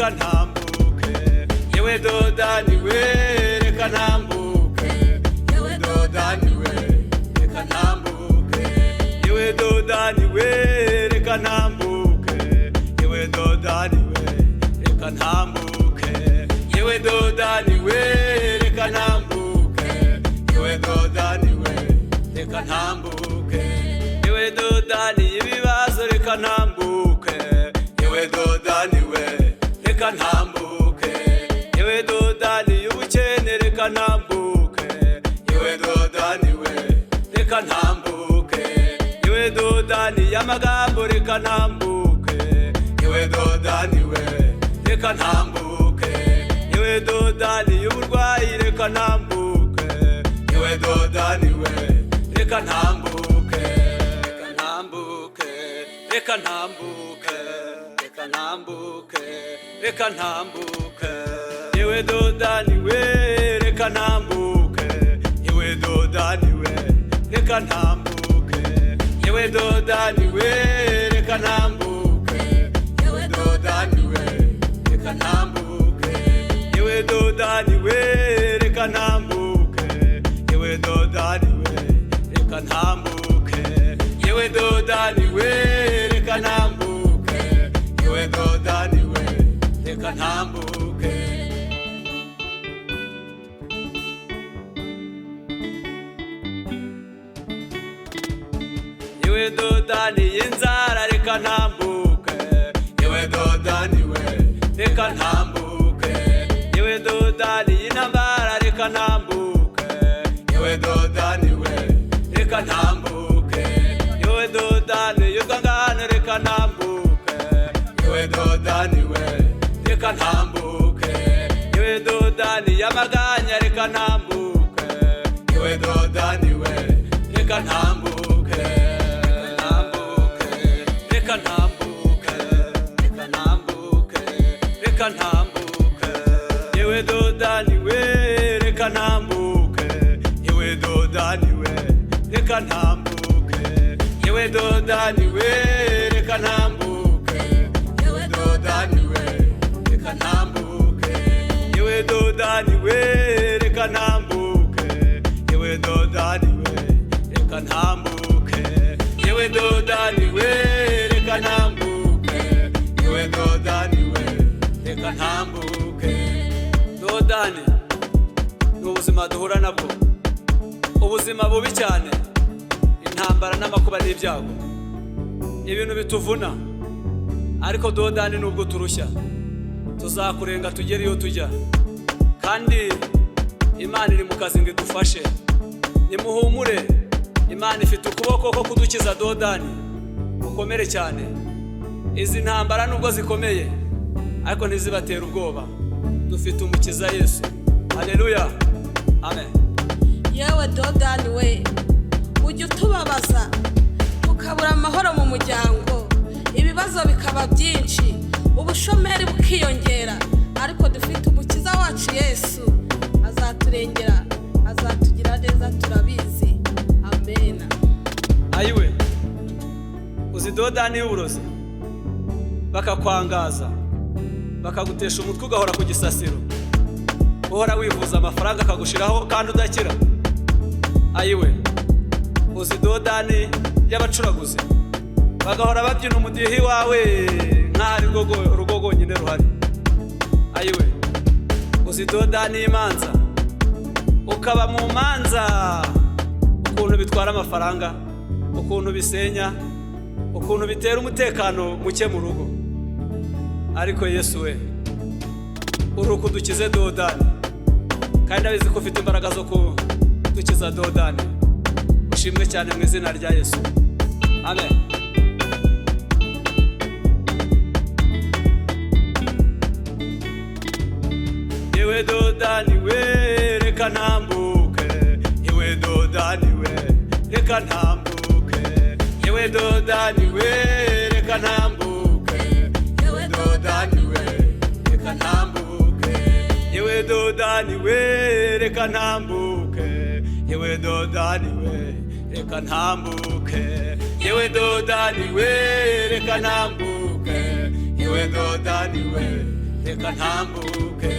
reka ntambuke, yewe dodani we reka ntambuke, yewe dodani we reka ntambuke, yewe dodani we reka ntambuke, yewe dodani we reka ntambuke, yewe dodani we reka ntambuke, yewe dodani we reka ntambuke, yewe dodani ibibazo reka ntambuke, yewe dodani we reka ntambuke, yewe dodani ubukene reka ntambuke, yewe dodani we reka ntambuke, yewe dodani y'amagambo reka ntambuke, yewe dodani we reka ntambuke, yewe dodani y'uburwayi reka ntambuke, yewe dodani we reka ntambuke, reka ntambuke, reka ntambuke, reka ntambuke, reka ntambuke, yewe dodani we reka ntambuke, yewe dodani we reka ntambuke, yewe dodani we reka ntambuke, yewe dodani we reka ntambuke, yewe dodani we reka ntambuke, yewe dodani we reka ntambuke, yewe dodani we reka ntambuke, yewe dodani we reka ntambuke. Yewe dodani y'inzara reka ntambuke, yewe dodani we reka ntambuke, yewe dodani y'intambara reka ntambuke, yewe dodani we reka ntambuke, yewe dodani y'urwangano reka ntambuke, yewe dodani we reka ntambuke, yewe dodani y'amaganya reka ntambuke, yewe dodani we reka ntambuke, reka ntambuke, reka ntambuke, reka ntambuke, yewe dodani we reka ntambuke, yewe dodani we reka ntambuke, yewe dodani we reka ntambuke, yewe dodani we reka ntambuke, yewe dodani we reka ntambuke, yewe dodani we reka ntambuke, yewe dodani we reka ntambuke, yewe dodani we reka ntambuke. Dodani ni ubuzima duhura nabwo, ubuzima bubi cyane, intambara n'amakuba n'ibyago, ibintu bituvuna, ariko dodani nubwo turushya tuzakurenga tugere iyo tujya, kandi Imana iri mu kazi ngo idufashe. Nimuhumure, Imana ifite ukuboko ko kudukiza. Dodani ukomere cyane, izi ntambara nubwo zikomeye ariko ntizibatera ubwoba, dufite umukiza Yesu. Haleluya, amen. Yewe dodani we ujya utubabaza tukabura amahoro mu muryango, ibibazo bikaba byinshi, ubushomeri bukiyongera, ariko dufite umukiza wacu Yesu, azaturengera, azatugira neza, turabizi. Amen. Ayiwe, uzi dodani y'uburozi bakakwangaza, bakagutesha umutwe ugahora ku gisasiro, uhora wifuza amafaranga akagushiraho kandi udakira. Ayiwe, uzi dodani y'abacuraguzi bagahora babyina umudihi wawe nk'ari urugo rwonyine ruhari. Ayiwe, uzi dodani y'imanza, ukaba mu manza, ukuntu bitwara amafaranga, ukuntu bisenya, ukuntu bitera umutekano muke mu rugo. Ariko Yesu we uruko dukize dodani, kandi abizi ko ufite imbaraga zo kudukiza dodani. Ushimwe cyane mu izina rya Yesu, amen. Yewe dodani we reka ntambuke, yewe dodani we reka ntambuke, yewe dodani we reka ntambuke, yewe dodani we reka ntambuke, yewe dodani we reka ntambuke, yewe dodani we reka ntambuke, yewe dodani we reka ntambuke, yewe dodani we reka ntambuke